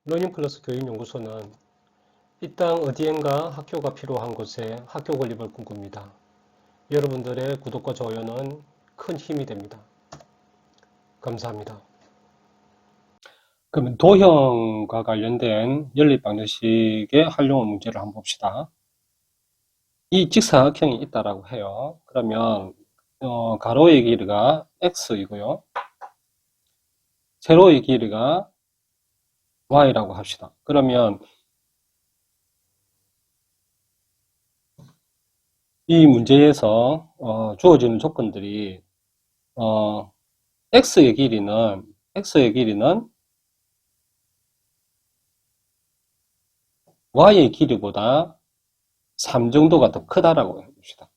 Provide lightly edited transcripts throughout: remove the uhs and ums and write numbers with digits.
러닝플러스 교육연구소는 이 땅 어디엔가 학교가 필요한 곳에 학교 건립을 꿈꿉니다. 여러분들의 구독과 좋아요는 큰 힘이 됩니다. 감사합니다. 그러면 도형과 관련된 연립 방정식의 활용 문제를 한번 봅시다. 이 직사각형이 있다라고 해요. 그러면 가로의 길이가 x이고요. 세로의 길이가 y라고 합시다. 그러면 이 문제에서 주어지는 조건들이 x의 길이는 y의 길이보다 3 정도가 더 크다라고 해봅시다.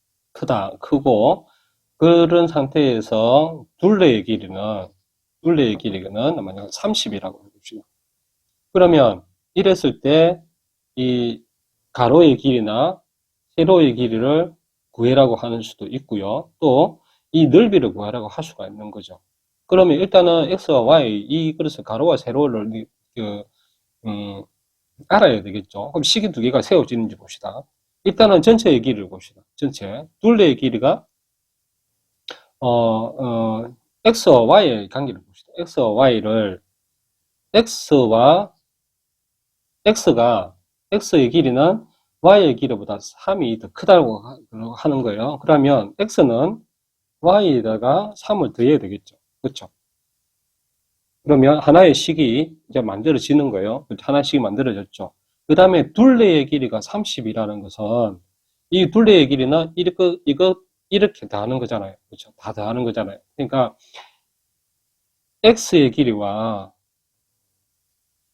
크고 그런 상태에서 둘레의 길이는 만약 30이라고 해봅시다. 그러면 이랬을 때 이 가로의 길이나 세로의 길이를 구해라고 하는 수도 있고요. 또 이 넓이를 구하라고 할 수가 있는 거죠. 그러면 일단은 x와 y 이 그래서 가로와 세로를 알아야 되겠죠. 그럼 식이 두 개가 세워지는지 봅시다. 일단은 전체의 길이를 봅시다. 전체 둘레의 길이가 x와 y의 관계를 봅시다. x와 y를 x의 길이는 y의 길이보다 3이 더 크다고 하는 거예요. 그러면 x는 y에다가 3을 더해야 되겠죠. 그렇죠? 그러면 하나의 식이 이제 만들어지는 거예요. 하나의 식이 만들어졌죠. 그 다음에 둘레의 길이가 30이라는 것은 이 둘레의 길이는 이렇게 더하는 거잖아요. 그렇죠? 다 더하는 거잖아요. 그러니까 x의 길이와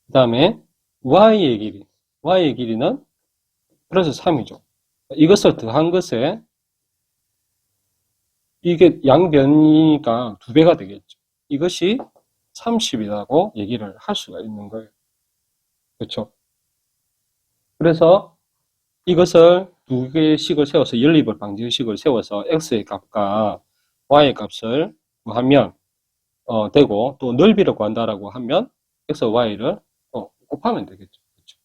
그 다음에 y의 길이는 플러스 3이죠. 이것을 더한 것에 이게 양변이니까 2배가 되겠죠. 이것이 30이라고 얘기를 할 수가 있는 거예요. 그렇죠? 그래서 이것을 두 개의 식을 세워서 연립을 방정식을 세워서 x의 값과 y의 값을 구하면 되고 또 넓이를 구한다라고 하면 x와 y를 곱하면 되겠죠. 그렇죠?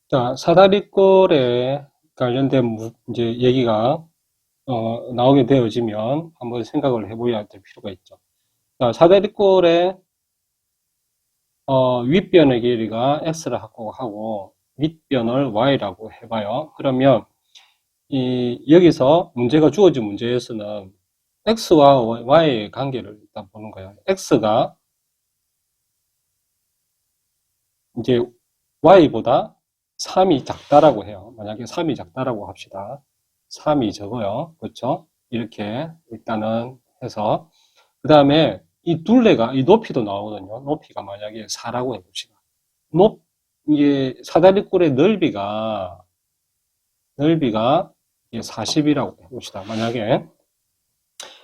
자, 사다리꼴에 관련된 이제 얘기가 나오게 되어지면 한번 생각을 해봐야 될 필요가 있죠. 자, 사다리꼴의 윗변의 길이가 x라고 하고 밑변을 y라고 해봐요. 그러면 여기서 문제가 주어진 문제에서는 x와 y의 관계를 일단 보는 거예요. x가 이제 y보다 3이 작다라고 해요. 만약에 3이 작다라고 합시다. 3이 적어요. 그렇죠? 이렇게 일단은 해서 그 다음에 이 둘레가 이 높이도 나오거든요. 높이가 만약에 4라고 해봅시다. 이게 사다리꼴의 넓이가 40이라고 해봅시다. 만약에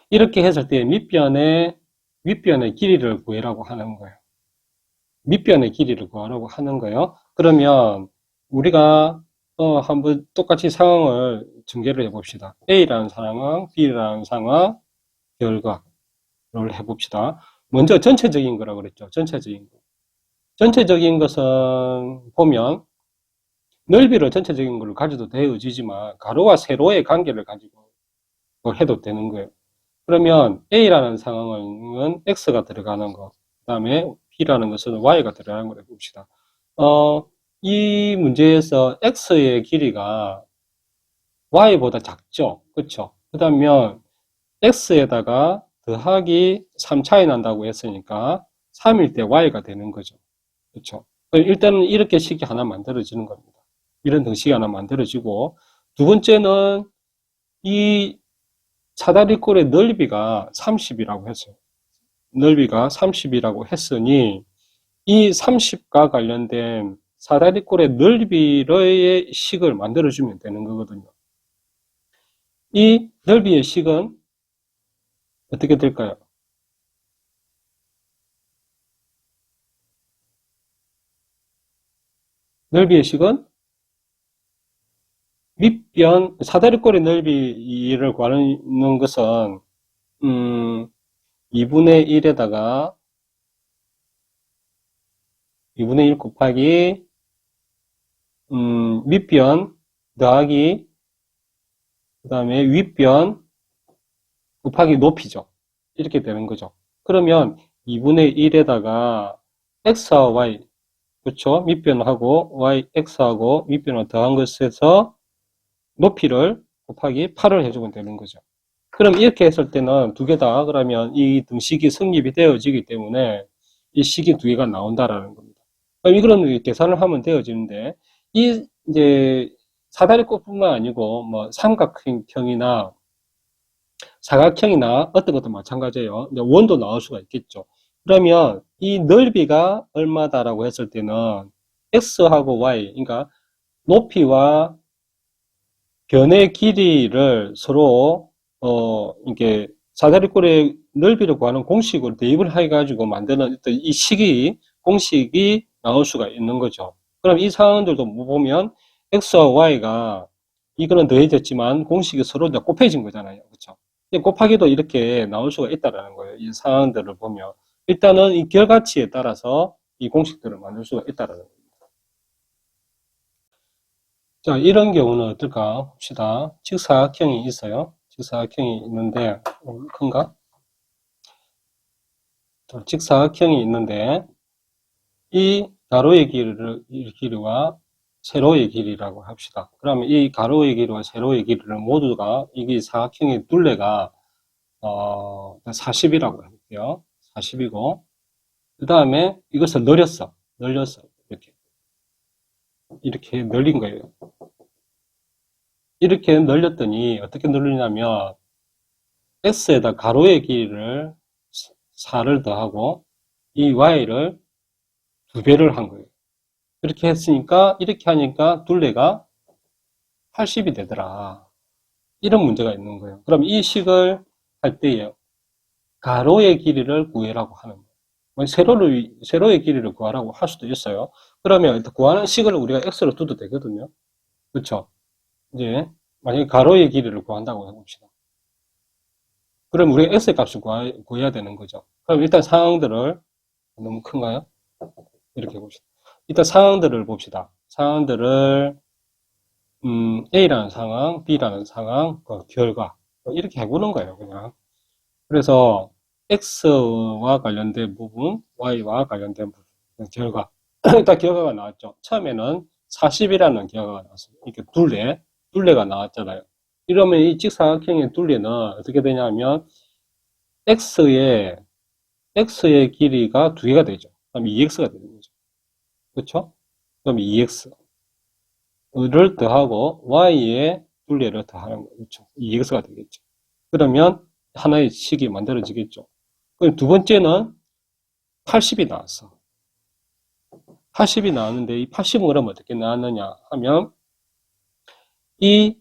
이렇게 했을 때 윗변의 길이를 구해라고 하는 거예요. 밑변의 길이를 구하라고 하는 거예요. 그러면 우리가 한번 똑같이 상황을 전개를 해봅시다. A라는 상황, B라는 상황, 결과를 해봅시다. 먼저 전체적인 거라고 그랬죠. 전체적인 거. 전체적인 것은 보면 넓이를 전체적인 걸 가져도 되어지지만 가로와 세로의 관계를 가지고 해도 되는 거예요. 그러면 A라는 상황은 X가 들어가는 거, 그 다음에 B라는 것은 Y가 들어가는 걸 해봅시다. 이 문제에서 X의 길이가 Y보다 작죠? 그쵸? 그러면 X에다가 더하기 3 차이 난다고 했으니까 3일 때 Y가 되는 거죠. 그쵸? 일단은 이렇게 식이 하나 만들어지는 겁니다. 이런 등식이 하나 만들어지고, 두 번째는 이 사다리꼴의 넓이가 30이라고 했어요. 넓이가 30이라고 했으니 이 30과 관련된 사다리꼴의 넓이의 식을 만들어주면 되는 거거든요. 이 넓이의 식은 어떻게 될까요? 넓이의 식은 밑변 사다리꼴의 넓이를 구하는 것은 2분의 1에다가 2분의 1 곱하기 밑변 더하기 그 다음에 윗변 곱하기 높이죠. 이렇게 되는 거죠. 그러면 2분의 1에다가 x와 y, 그렇죠? 밑변하고 y, x하고 밑변을 더한 것에서 높이를 곱하기 8을 해주면 되는 거죠. 그럼 이렇게 했을 때는 두 개 다 그러면 이 등식이 성립이 되어지기 때문에 이 식이 두 개가 나온다라는 겁니다. 그럼 이거는 계산을 하면 되어지는데 이 이제 사다리꼴뿐만 아니고 뭐 삼각형이나 사각형이나 어떤 것도 마찬가지예요. 이제 원도 나올 수가 있겠죠. 그러면 이 넓이가 얼마다라고 했을 때는 x하고 y, 그러니까 높이와 변의 길이를 서로 이게 사다리꼴의 넓이를 구하는 공식으로 대입을 해가지고 만드는 어떤 이 식이 공식이 나올 수가 있는 거죠. 그럼 이 상황들도 보면 x와 y가 이거는 더해졌지만 공식이 서로 이제 곱해진 거잖아요. 그렇죠? 곱하기도 이렇게 나올 수가 있다라는 거예요. 이 상황들을 보면 일단은 이 결과치에 따라서 이 공식들을 만들 수가 있다라는 거예요. 자, 이런 경우는 어떨까 봅시다. 직사각형이 있어요. 직사각형이 있는데 큰가? 직사각형이 있는데 이 가로의 길이와 세로의 길이라고 합시다. 그러면 이 가로의 길이와 세로의 길이를 모두가 이게 사각형의 둘레가 40이라고 할게요. 40이고 그 다음에 이것을 늘렸어. 이렇게 늘린 거예요. 이렇게 늘렸더니 어떻게 늘리냐면 x에다 가로의 길이를 4를 더하고 이 y를 2배를 한 거예요. 그렇게 했으니까 이렇게 하니까 둘레가 80이 되더라. 이런 문제가 있는 거예요. 그럼 이 식을 할 때에 가로의 길이를 구해라고 하는 거예요. 세로의 길이를 구하라고 할 수도 있어요. 그러면 구하는 식을 우리가 x로 둬도 되거든요. 그렇죠? 이제 만약에 가로의 길이를 구한다고 해봅시다. 그럼 우리가 x의 값을 구해야 되는 거죠. 그럼 일단 상황들을 너무 큰가요? 이렇게 봅시다. 일단 상황들을 봅시다. 상황들을 A라는 상황, B라는 상황, 그 결과 이렇게 해보는 거예요. 그냥. 그래서 X와 관련된 부분, Y와 관련된 부분, 결과. 일단 결과가 나왔죠. 처음에는 40이라는 결과가 나왔어요. 이렇게 둘레가 나왔잖아요. 이러면 이 직사각형의 둘레는 어떻게 되냐면 X의 길이가 두 개가 되죠. 그럼 2X가 되는 거죠. 그렇죠? 그럼 2X를 더하고 Y의 둘레를 더하는 거죠. 그렇죠? 2X가 되겠죠. 그러면 하나의 식이 만들어지겠죠. 그럼 두 번째는 80이 나왔어. 80이 나왔는데 이 80은 그럼 어떻게 나왔느냐 하면 이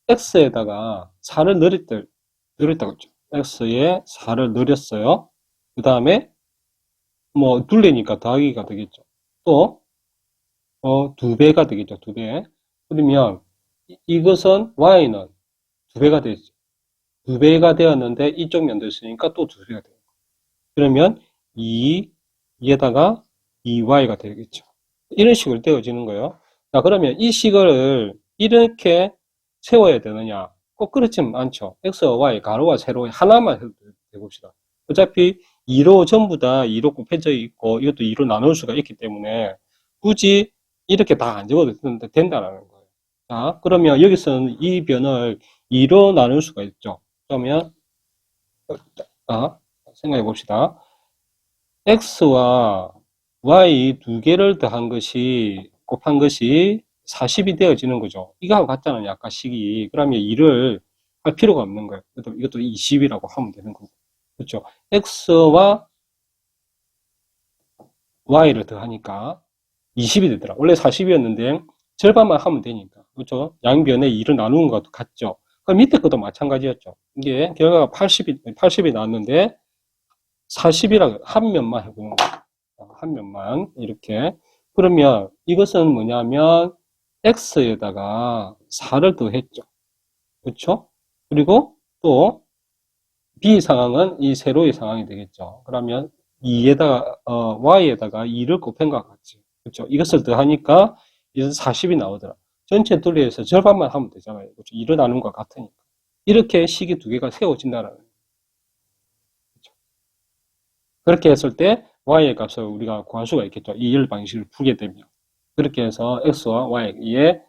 X에다가 4를 늘렸다고 했죠. X에 4를 늘렸어요. 그 다음에 뭐 둘레니까 더하기가 되겠죠. 또 2배가 되겠죠. 2배. 그러면 이것은 Y는 2배가 되죠. 2배가 되었는데 이쪽 면도 있으니까 또 2배가 돼요. 그러면 2에다가 2y가 되겠죠. 이런 식으로 되어지는 거예요. 자, 그러면 이 식을 이렇게 세워야 되느냐? 꼭 그렇지는 않죠. x와 y, 가로와 세로 하나만 해도 해봅시다. 어차피 2로 전부 다 2로 곱해져 있고 이것도 2로 나눌 수가 있기 때문에 굳이 이렇게 다 안 적어도 된다는 거예요. 자, 그러면 여기서는 이 변을 2로 나눌 수가 있죠. 그러면 생각해 봅시다. x와 y 두 개를 더한 것이 곱한 것이 40이 되어지는 거죠. 이거하고 같잖아요. 아까 식이. 그러면 2를 할 필요가 없는 거예요. 이것도 20이라고 하면 되는 거고. 그렇죠. x와 y를 더하니까 20이 되더라. 원래 40이었는데 절반만 하면 되니까. 그렇죠. 양변에 2를 나누는 것도 같죠. 그럼 밑에 것도 마찬가지였죠. 이게 결과가 80이 나왔는데 40이라고 한 면만 해보는 거예요. 한 면만 이렇게. 그러면 이것은 뭐냐면 x에다가 4를 더했죠. 그렇죠? 그리고 또 B 상황은 이 세로의 상황이 되겠죠. 그러면 2에다가, y에다가 2를 곱한 것 같지. 그렇죠? 이것을 더하니까 이제 40이 나오더라. 전체 둘레에서 절반만 하면 되잖아요. 그렇죠? 2를 나눈 것 같으니까. 이렇게 식이 두 개가 세워진다라는 거죠. 그렇죠? 그렇게 했을 때 y의 값을 우리가 구할 수가 있겠죠. 이열 방식을 풀게 되면. 그렇게 해서 x와 y의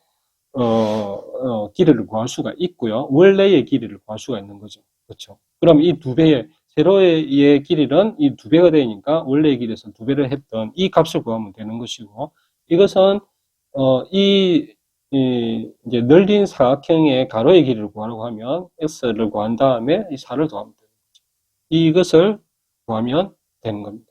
길이를 구할 수가 있고요. 원래의 길이를 구할 수가 있는 거죠. 그렇죠? 그럼 이 두 배의 세로의 길이는 이 두 배가 되니까 원래의 길이에서 두 배를 했던 이 값을 구하면 되는 것이고, 이것은 이제 늘린 사각형의 가로의 길이를 구하려고 하면 x를 구한 다음에 이 4를 더하면 되는 거죠. 이것을 구하면 되는 겁니다.